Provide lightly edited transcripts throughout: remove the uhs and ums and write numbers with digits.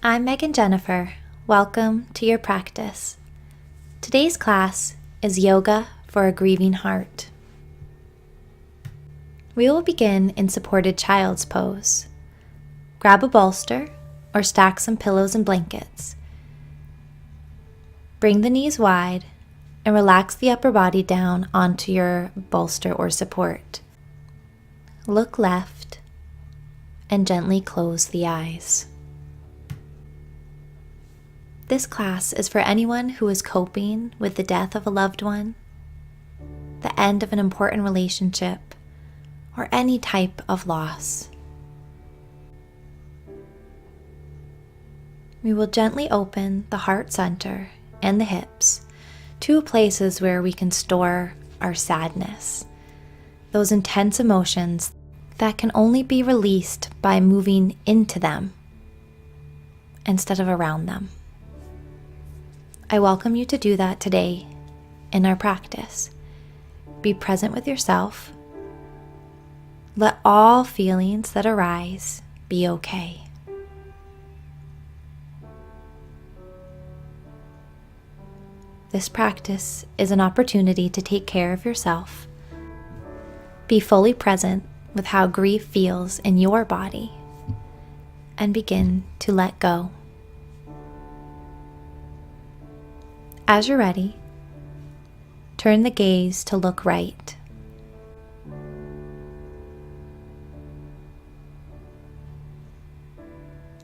I'm Megan Jennifer. Welcome to your practice. Today's class is Yoga for a Grieving Heart. We will begin in supported child's pose. Grab a bolster or stack some pillows and blankets. Bring the knees wide and relax the upper body down onto your bolster or support. Look left and gently close the eyes. This class is for anyone who is coping with the death of a loved one, the end of an important relationship, or any type of loss. We will gently open the heart center and the hips, two places where we can store our sadness, those intense emotions that can only be released by moving into them instead of around them. I welcome you to do that today in our practice. Be present with yourself. Let all feelings that arise be okay. This practice is an opportunity to take care of yourself. Be fully present with how grief feels in your body and begin to let go. As you're ready, turn the gaze to look right.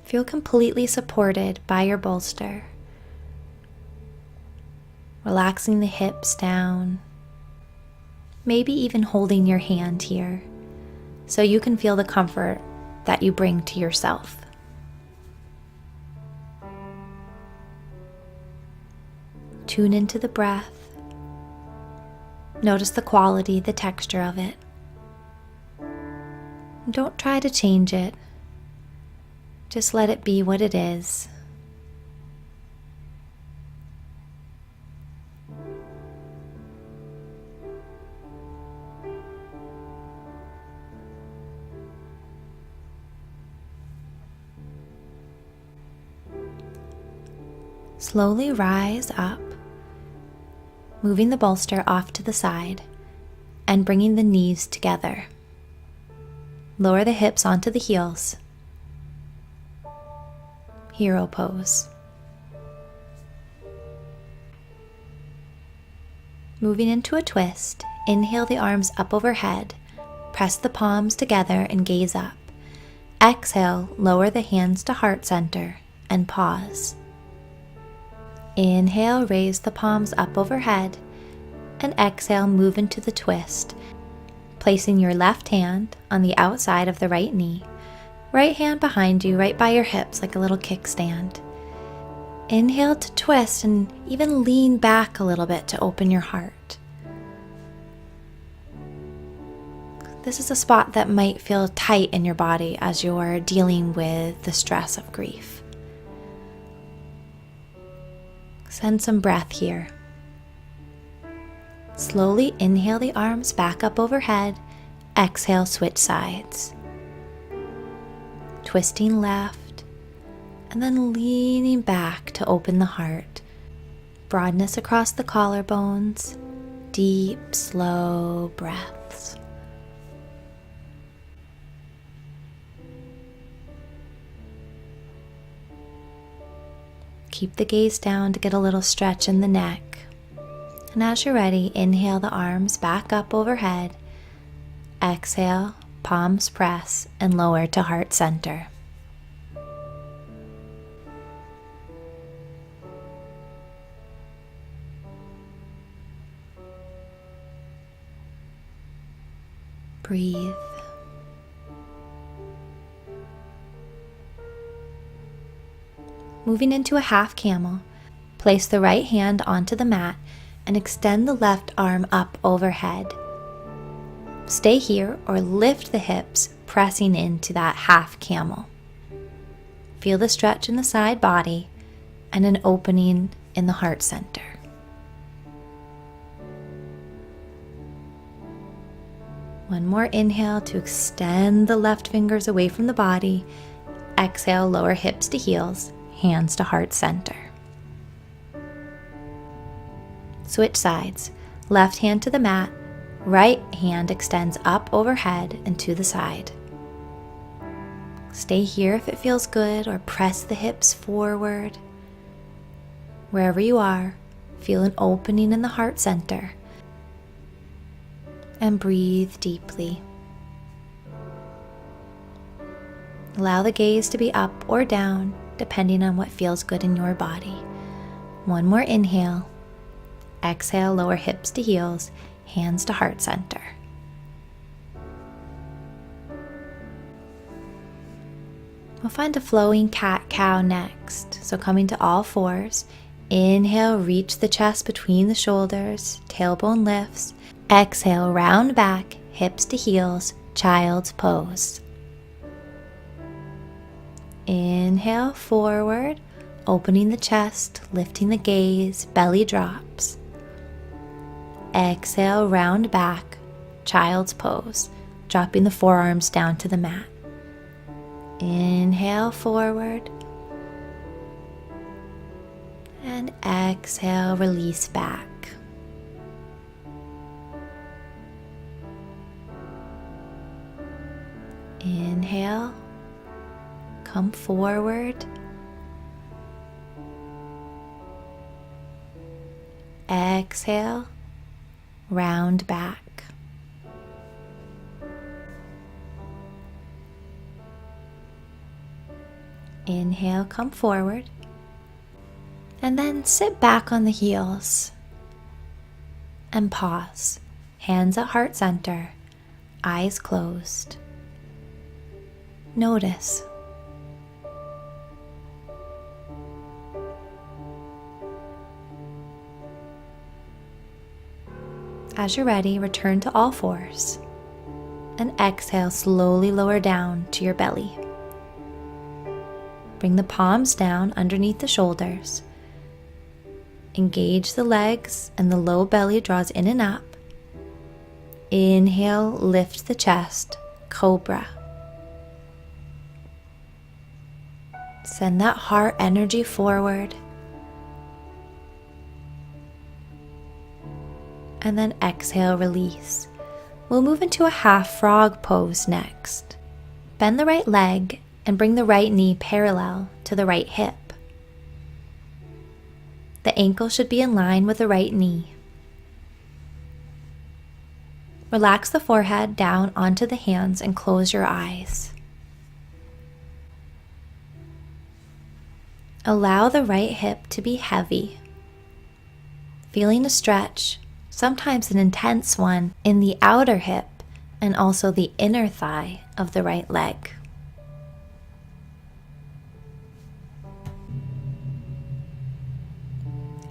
Feel completely supported by your bolster, relaxing the hips down, maybe even holding your hand here so you can feel the comfort that you bring to yourself. Tune into the breath. Notice the quality, the texture of it. Don't try to change it. Just let it be what it is. Slowly rise up, moving the bolster off to the side and bringing the knees together. Lower the hips onto the heels. Hero pose. Moving into a twist, inhale the arms up overhead, press the palms together and gaze up. Exhale, lower the hands to heart center and pause. Inhale, raise the palms up overhead, and exhale, move into the twist, placing your left hand on the outside of the right knee, right hand behind you, right by your hips like a little kickstand. Inhale to twist and even lean back a little bit to open your heart. This is a spot that might feel tight in your body as you're dealing with the stress of grief. Send some breath here. Slowly inhale the arms back up overhead. Exhale, switch sides. Twisting left and then leaning back to open the heart. Broadness across the collarbones. Deep, slow breaths. Keep the gaze down to get a little stretch in the neck. And as you're ready, inhale the arms back up overhead. Exhale, palms press and lower to heart center. Breathe. Moving into a half camel, place the right hand onto the mat and extend the left arm up overhead. Stay here or lift the hips, pressing into that half camel. Feel the stretch in the side body and an opening in the heart center. One more inhale to extend the left fingers away from the body. Exhale, lower hips to heels, hands to heart center. Switch sides. Left hand to the mat, right hand extends up overhead and to the side. Stay here if it feels good, or press the hips forward. Wherever you are, feel an opening in the heart center and breathe deeply. Allow the gaze to be up or down, depending on what feels good in your body. One more inhale. Exhale, lower hips to heels, hands to heart center. We'll find a flowing cat-cow next. So coming to all fours, inhale, reach the chest between the shoulders, tailbone lifts. Exhale, round back, hips to heels, child's pose. Inhale, forward, opening the chest, lifting the gaze, belly drops. Exhale, round back, child's pose, dropping the forearms down to the mat. Inhale, forward. And exhale, release back. Inhale, come forward. Exhale, round back. Inhale, come forward. And then sit back on the heels and pause. Hands at heart center, eyes closed. Notice. As you're ready, return to all fours and exhale, slowly lower down to your belly. Bring the palms down underneath the shoulders. Engage the legs and the low belly draws in and up. Inhale, lift the chest, cobra. Send that heart energy forward. And then exhale, release. We'll move into a half frog pose next. Bend the right leg and bring the right knee parallel to the right hip. The ankle should be in line with the right knee. Relax the forehead down onto the hands and close your eyes. Allow the right hip to be heavy. Feeling a stretch, sometimes an intense one, in the outer hip and also the inner thigh of the right leg.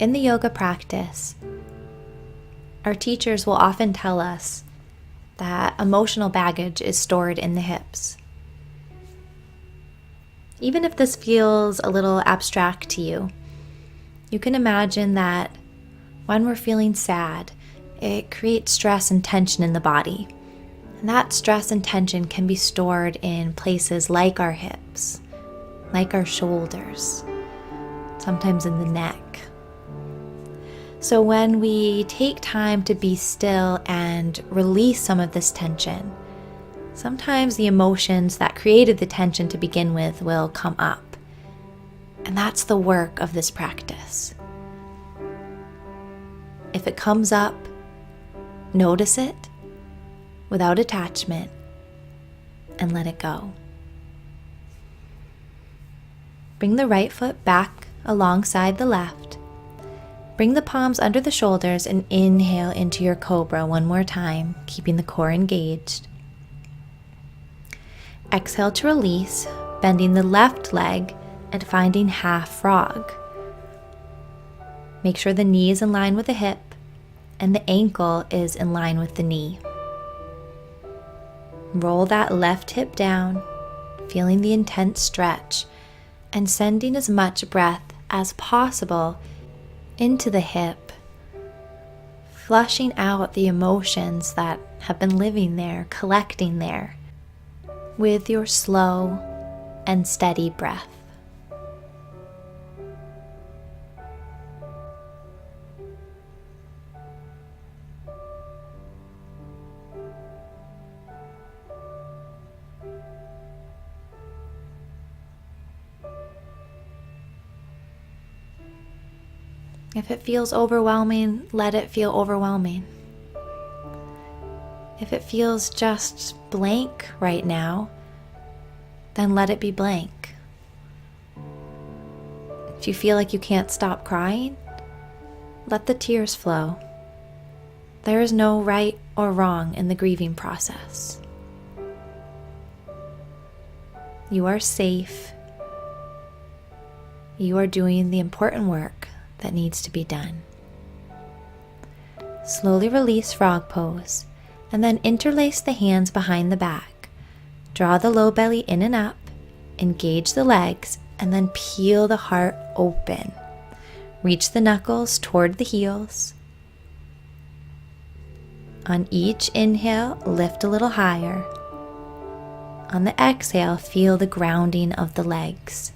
In the yoga practice, our teachers will often tell us that emotional baggage is stored in the hips. Even if this feels a little abstract to you, you can imagine that when we're feeling sad, it creates stress and tension in the body. And that stress and tension can be stored in places like our hips, like our shoulders, sometimes in the neck. So when we take time to be still and release some of this tension, sometimes the emotions that created the tension to begin with will come up. And that's the work of this practice. If it comes up, notice it without attachment and let it go. Bring the right foot back alongside the left. Bring the palms under the shoulders and inhale into your cobra one more time, keeping the core engaged. Exhale to release, bending the left leg and finding half frog. Make sure the knee is in line with the hip and the ankle is in line with the knee. Roll that left hip down, feeling the intense stretch and sending as much breath as possible into the hip, flushing out the emotions that have been living there, collecting there, with your slow and steady breath. If it feels overwhelming, let it feel overwhelming. If it feels just blank right now, then let it be blank. If you feel like you can't stop crying, let the tears flow. There is no right or wrong in the grieving process. You are safe. You are doing the important work that needs to be done. Slowly release frog pose, and then interlace the hands behind the back. Draw the low belly in and up, engage the legs, and then peel the heart open. Reach the knuckles toward the heels. On each inhale, lift a little higher. On the exhale, feel the grounding of the legs.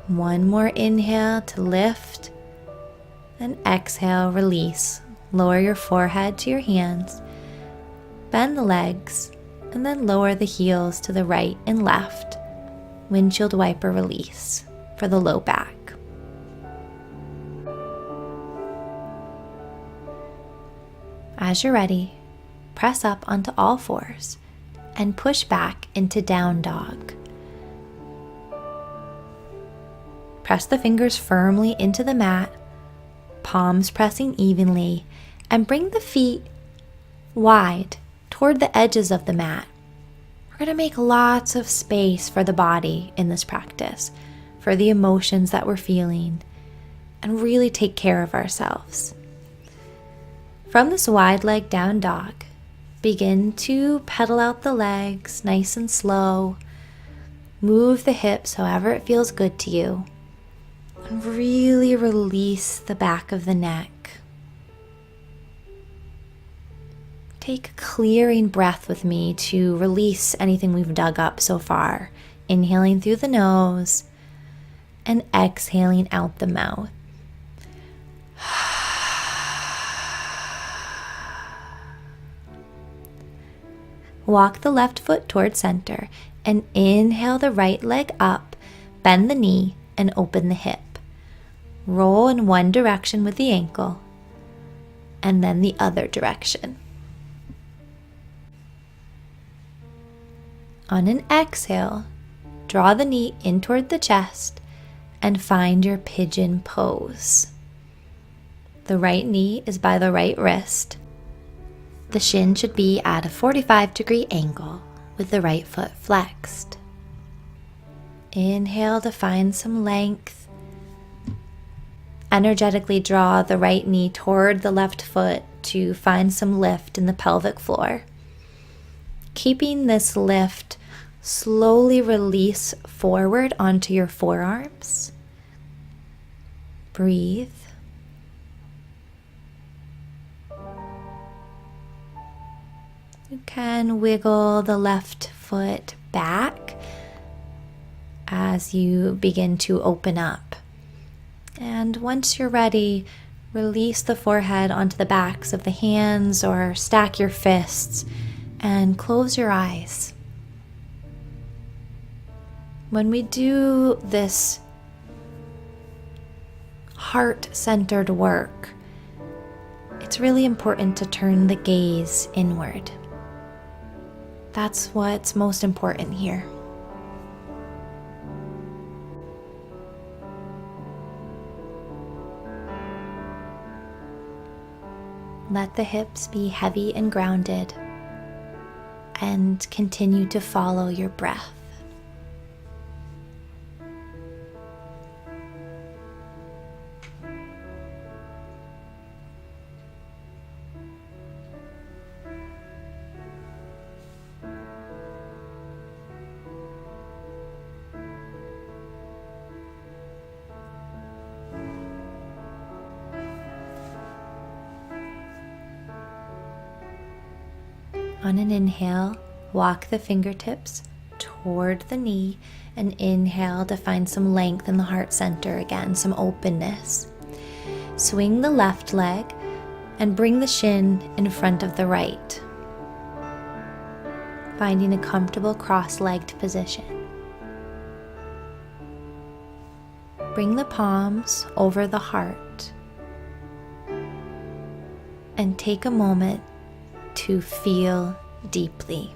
One more inhale to lift, and exhale, release. Lower your forehead to your hands, bend the legs, and then lower the heels to the right and left. Windshield wiper release for the low back. As you're ready, press up onto all fours and push back into down dog. Press the fingers firmly into the mat, palms pressing evenly, and bring the feet wide toward the edges of the mat. We're going to make lots of space for the body in this practice, for the emotions that we're feeling, and really take care of ourselves. From this wide leg down dog, begin to pedal out the legs nice and slow. Move the hips however it feels good to you. And really release the back of the neck. Take a clearing breath with me to release anything we've dug up so far. Inhaling through the nose and exhaling out the mouth. Walk the left foot toward center and inhale the right leg up, bend the knee and open the hip. Roll in one direction with the ankle and then the other direction. On an exhale, draw the knee in toward the chest and find your pigeon pose. The right knee is by the right wrist. The shin should be at a 45-degree angle with the right foot flexed. Inhale to find some length. Energetically draw the right knee toward the left foot to find some lift in the pelvic floor. Keeping this lift, slowly release forward onto your forearms. Breathe. You can wiggle the left foot back as you begin to open up. And once you're ready, release the forehead onto the backs of the hands or stack your fists and close your eyes. When we do this heart-centered work, it's really important to turn the gaze inward. That's what's most important here. Let the hips be heavy and grounded, and continue to follow your breath. On an inhale, walk the fingertips toward the knee and inhale to find some length in the heart center again, some openness. Swing the left leg and bring the shin in front of the right, finding a comfortable cross-legged position. Bring the palms over the heart and take a moment to feel deeply.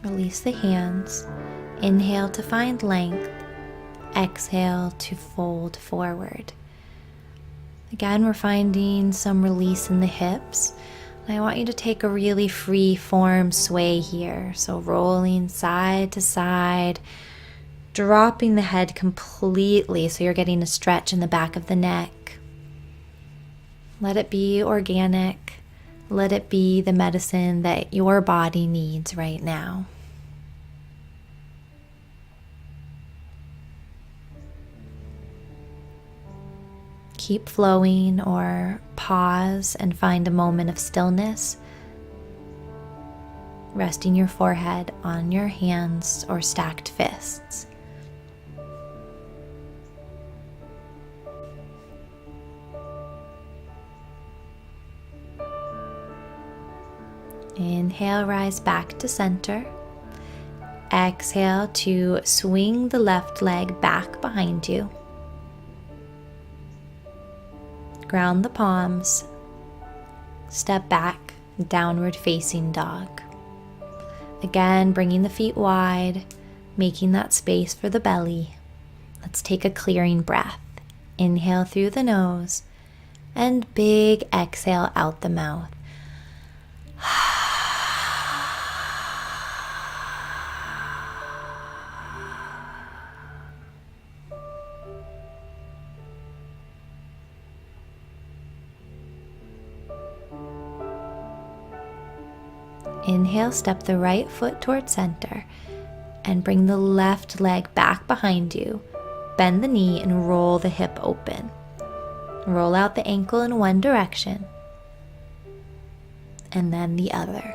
Release the hands. Inhale to find length. Exhale to fold forward. Again, we're finding some release in the hips. And I want you to take a really free form sway here. So rolling side to side, dropping the head completely so you're getting a stretch in the back of the neck. Let it be organic. Let it be the medicine that your body needs right now. Keep flowing or pause and find a moment of stillness, resting your forehead on your hands or stacked fists. Inhale, rise back to center. Exhale to swing the left leg back behind you. Ground the palms. Step back, downward facing dog. Again, bringing the feet wide, making that space for the belly. Let's take a clearing breath. Inhale through the nose and big exhale out the mouth. Inhale, step the right foot towards center and bring the left leg back behind you. Bend the knee and roll the hip open. Roll out the ankle in one direction and then the other.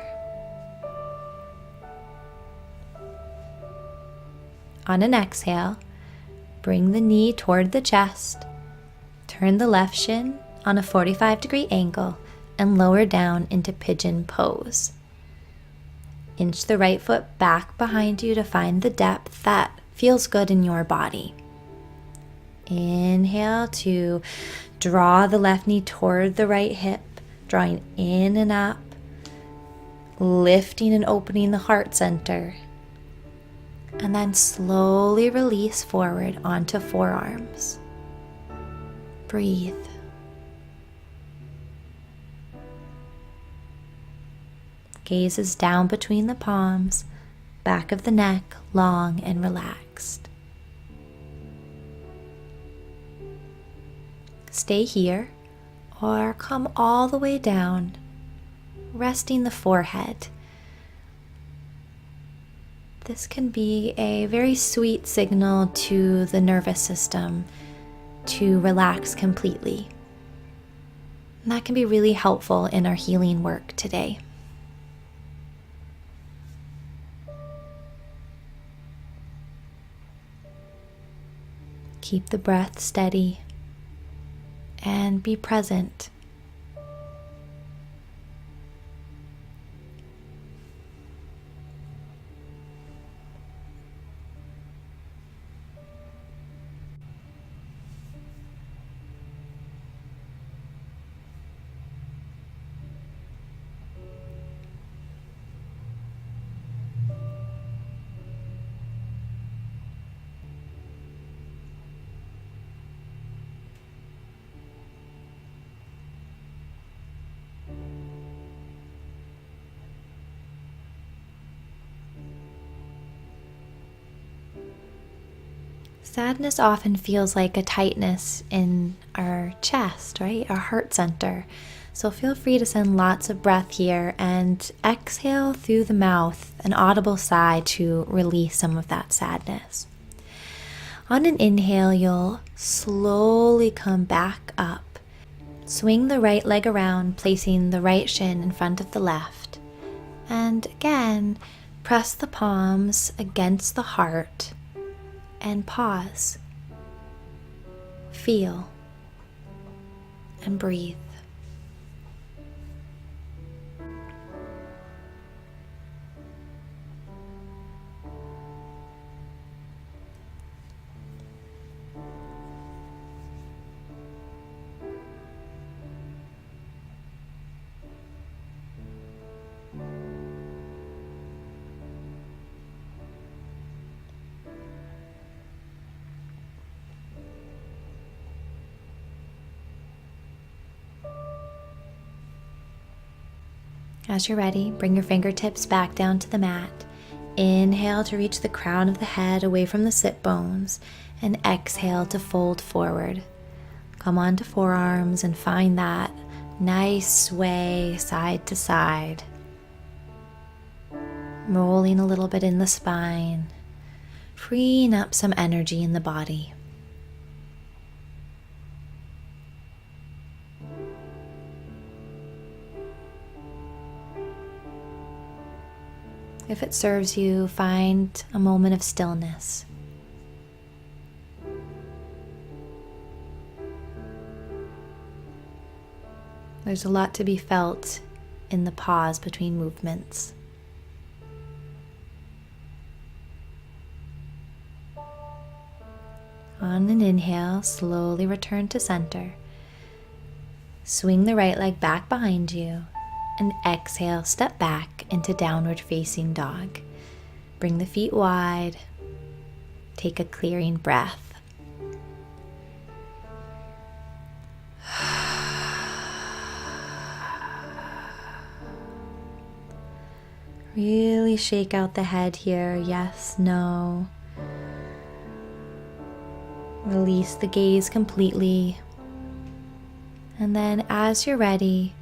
On an exhale, bring the knee toward the chest. Turn the left shin on a 45-degree angle and lower down into pigeon pose. Inch the right foot back behind you to find the depth that feels good in your body. Inhale to draw the left knee toward the right hip, drawing in and up, lifting and opening the heart center. And then slowly release forward onto forearms. Breathe. Gaze is down between the palms, back of the neck long and relaxed. Stay here or come all the way down, resting the forehead. This can be a very sweet signal to the nervous system to relax completely. And that can be really helpful in our healing work today. Keep the breath steady and be present. Sadness often feels like a tightness in our chest, right? Our heart center. So feel free to send lots of breath here and exhale through the mouth, an audible sigh to release some of that sadness. On an inhale, you'll slowly come back up. Swing the right leg around, placing the right shin in front of the left. And again, press the palms against the heart and pause. Feel and breathe. As you're ready, bring your fingertips back down to the mat. Inhale to reach the crown of the head away from the sit bones, and exhale to fold forward. Come onto forearms and find that nice sway side to side. Rolling a little bit in the spine, freeing up some energy in the body. If it serves you, find a moment of stillness. There's a lot to be felt in the pause between movements. On an inhale, slowly return to center. Swing the right leg back behind you, and exhale, step back into downward facing dog. Bring the feet wide. Take a clearing breath. Really shake out the head here. Yes, no. Release the gaze completely. And then as you're ready,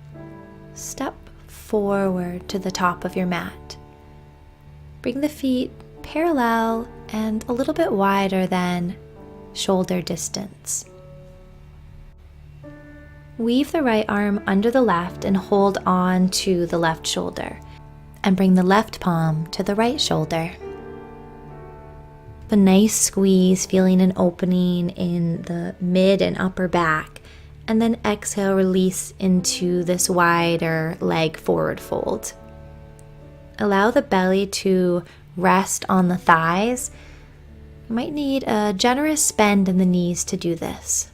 step forward to the top of your mat. Bring the feet parallel and a little bit wider than shoulder distance. Weave the right arm under the left and hold on to the left shoulder. And bring the left palm to the right shoulder. A nice squeeze, feeling an opening in the mid and upper back. And then exhale, release into this wider leg forward fold. Allow the belly to rest on the thighs. You might need a generous bend in the knees to do this.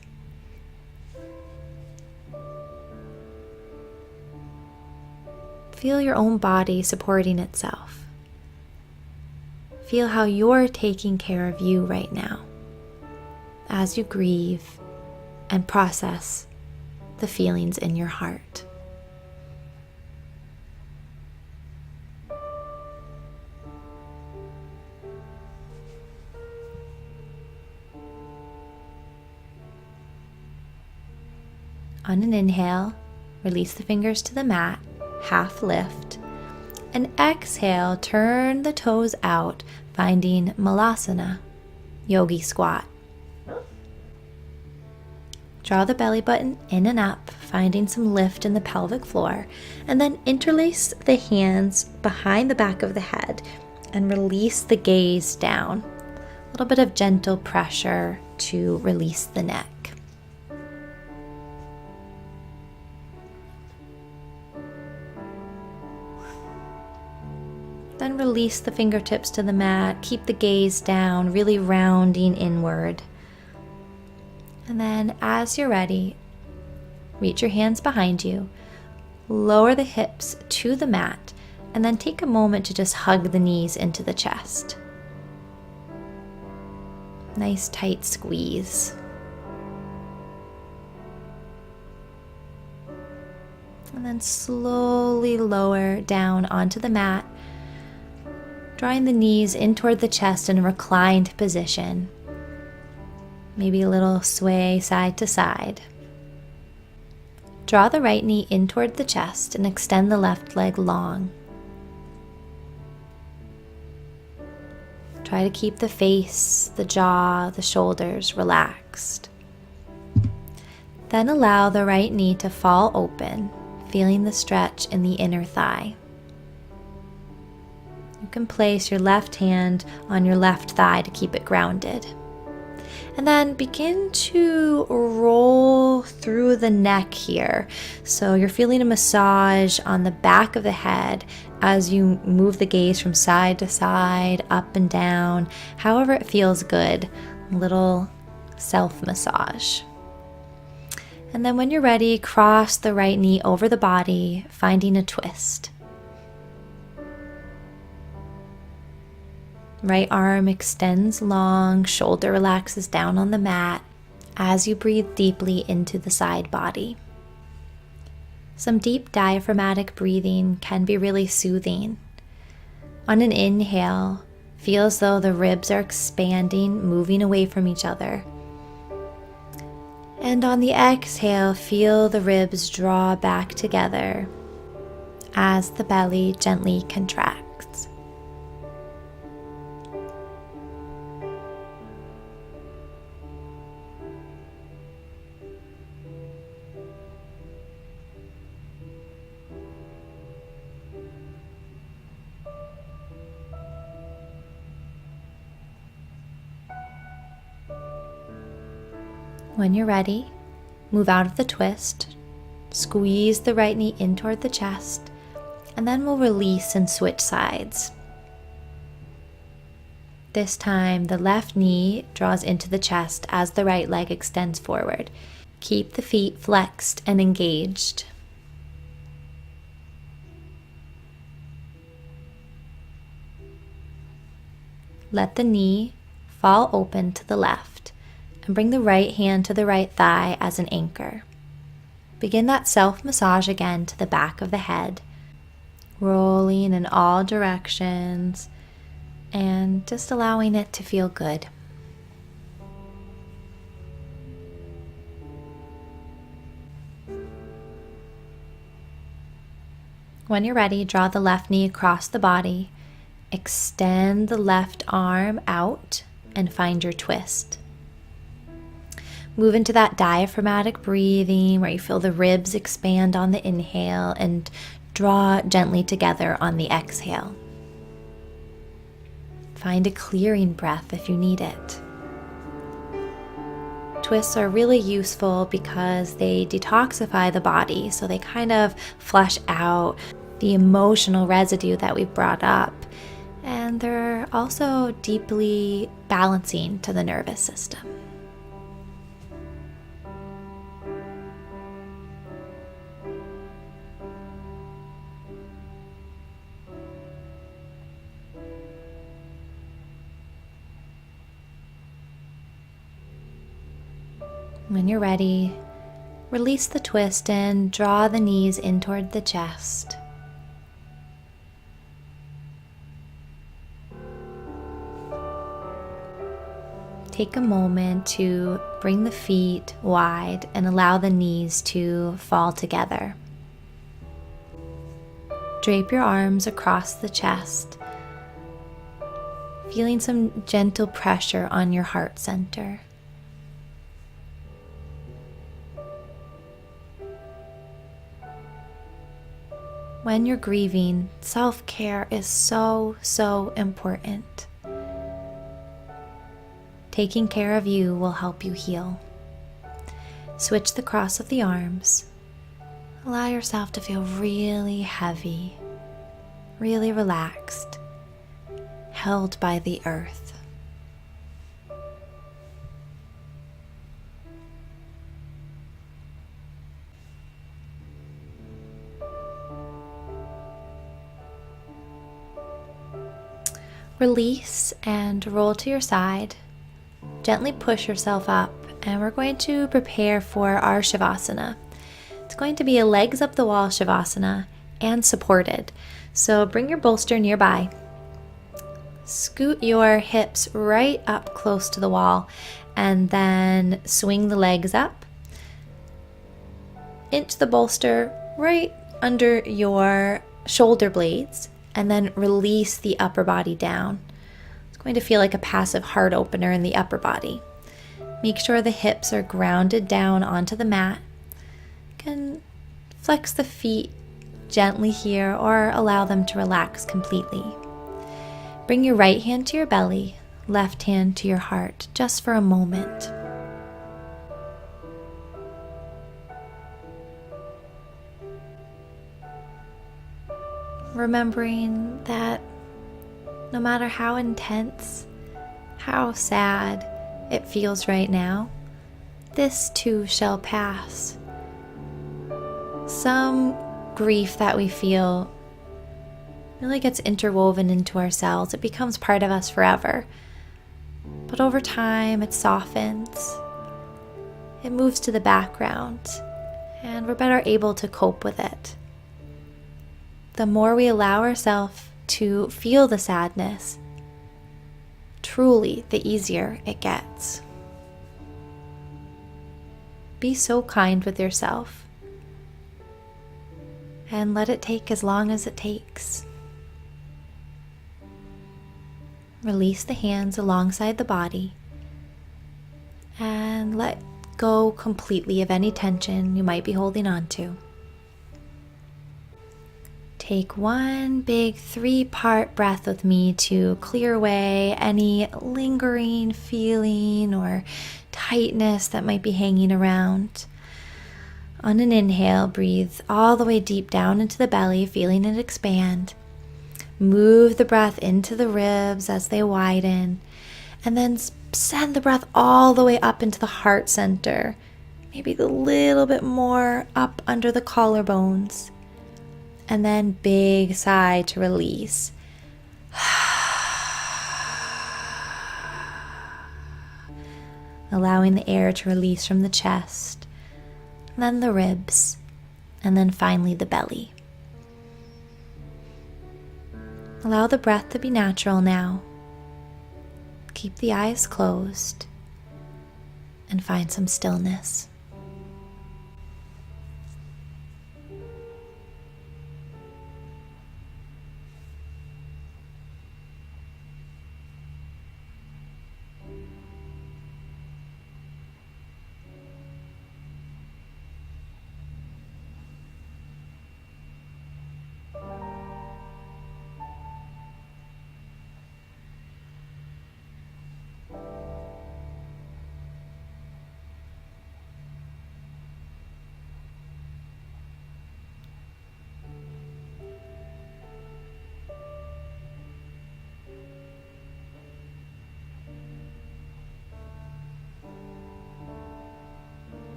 Feel your own body supporting itself. Feel how you're taking care of you right now as you grieve and process the feelings in your heart. On an inhale, release the fingers to the mat, half lift, and exhale, turn the toes out, finding Malasana, yogi squat. Draw the belly button in and up, finding some lift in the pelvic floor, and then interlace the hands behind the back of the head and release the gaze down. A little bit of gentle pressure to release the neck. Then release the fingertips to the mat, keep the gaze down, really rounding inward. And then as you're ready, reach your hands behind you, lower the hips to the mat, and then take a moment to just hug the knees into the chest. Nice tight squeeze. And then slowly lower down onto the mat, drawing the knees in toward the chest in a reclined position. Maybe a little sway side to side. Draw the right knee in toward the chest and extend the left leg long. Try to keep the face, the jaw, the shoulders relaxed. Then allow the right knee to fall open, feeling the stretch in the inner thigh. You can place your left hand on your left thigh to keep it grounded. And then begin to roll through the neck here. So you're feeling a massage on the back of the head as you move the gaze from side to side, up and down, however it feels good. A little self-massage. And then when you're ready, cross the right knee over the body, finding a twist. Right arm extends long, shoulder relaxes down on the mat as you breathe deeply into the side body. Some deep diaphragmatic breathing can be really soothing. On an inhale, feel as though the ribs are expanding, moving away from each other. And on the exhale, feel the ribs draw back together as the belly gently contracts. When you're ready, move out of the twist, squeeze the right knee in toward the chest, and then we'll release and switch sides. This time, the left knee draws into the chest as the right leg extends forward. Keep the feet flexed and engaged. Let the knee fall open to the left. And bring the right hand to the right thigh as an anchor. Begin that self-massage again to the back of the head, rolling in all directions and just allowing it to feel good. When you're ready, draw the left knee across the body, extend the left arm out, and find your twist. Move into that diaphragmatic breathing where you feel the ribs expand on the inhale and draw gently together on the exhale. Find a clearing breath if you need it. Twists are really useful because they detoxify the body, so they kind of flush out the emotional residue that we've brought up. And they're also deeply balancing to the nervous system. When you're ready, release the twist and draw the knees in toward the chest. Take a moment to bring the feet wide and allow the knees to fall together. Drape your arms across the chest, feeling some gentle pressure on your heart center. When you're grieving, self-care is so important. Taking care of you will help you heal. Switch the cross of the arms. Allow yourself to feel really heavy, really relaxed, held by the earth. Release and roll to your side. Gently push yourself up, and we're going to prepare for our Shavasana. It's going to be a legs up the wall Shavasana and supported. So bring your bolster nearby. Scoot your hips right up close to the wall, and then swing the legs up. Inch the bolster right under your shoulder blades, and then release the upper body down. It's going to feel like a passive heart opener in the upper body. Make sure the hips are grounded down onto the mat. You can flex the feet gently here or allow them to relax completely. Bring your right hand to your belly, left hand to your heart, just for a moment. Remembering that no matter how intense, how sad it feels right now, this too shall pass. Some grief that we feel really gets interwoven into ourselves. It becomes part of us forever. But over time, it softens. It moves to the background, and we're better able to cope with it. The more we allow ourselves to feel the sadness, truly, the easier it gets. Be so kind with yourself, and let it take as long as it takes. Release the hands alongside the body and let go completely of any tension you might be holding on to. Take one big 3-part breath with me to clear away any lingering feeling or tightness that might be hanging around. On an inhale, breathe all the way deep down into the belly, feeling it expand. Move the breath into the ribs as they widen, and then send the breath all the way up into the heart center, maybe a little bit more up under the collarbones, and then big sigh to release. Allowing the air to release from the chest, then the ribs, and then finally the belly. Allow the breath to be natural now. Keep the eyes closed and find some stillness.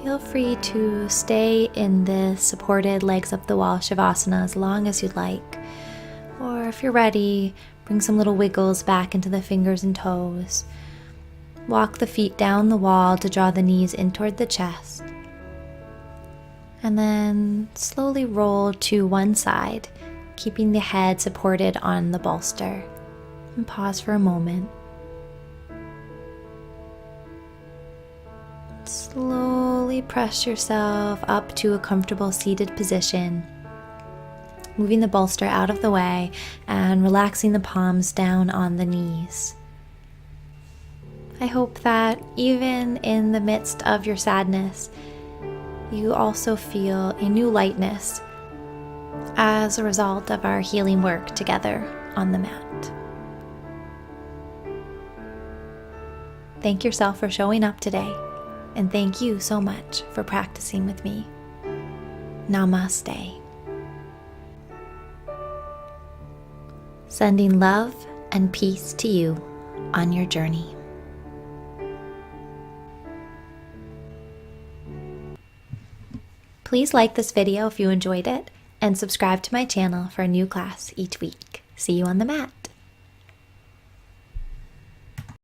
Feel free to stay in the supported legs up the wall Shavasana as long as you'd like. Or if you're ready, bring some little wiggles back into the fingers and toes. Walk the feet down the wall to draw the knees in toward the chest. And then slowly roll to one side, keeping the head supported on the bolster. And pause for a moment. Slowly press yourself up to a comfortable seated position, moving the bolster out of the way and relaxing the palms down on the knees. I hope that even in the midst of your sadness, you also feel a new lightness as a result of our healing work together on the mat. Thank yourself for showing up today. And thank you so much for practicing with me. Namaste. Sending love and peace to you on your journey. Please like this video if you enjoyed it, and subscribe to my channel for a new class each week. See you on the mat.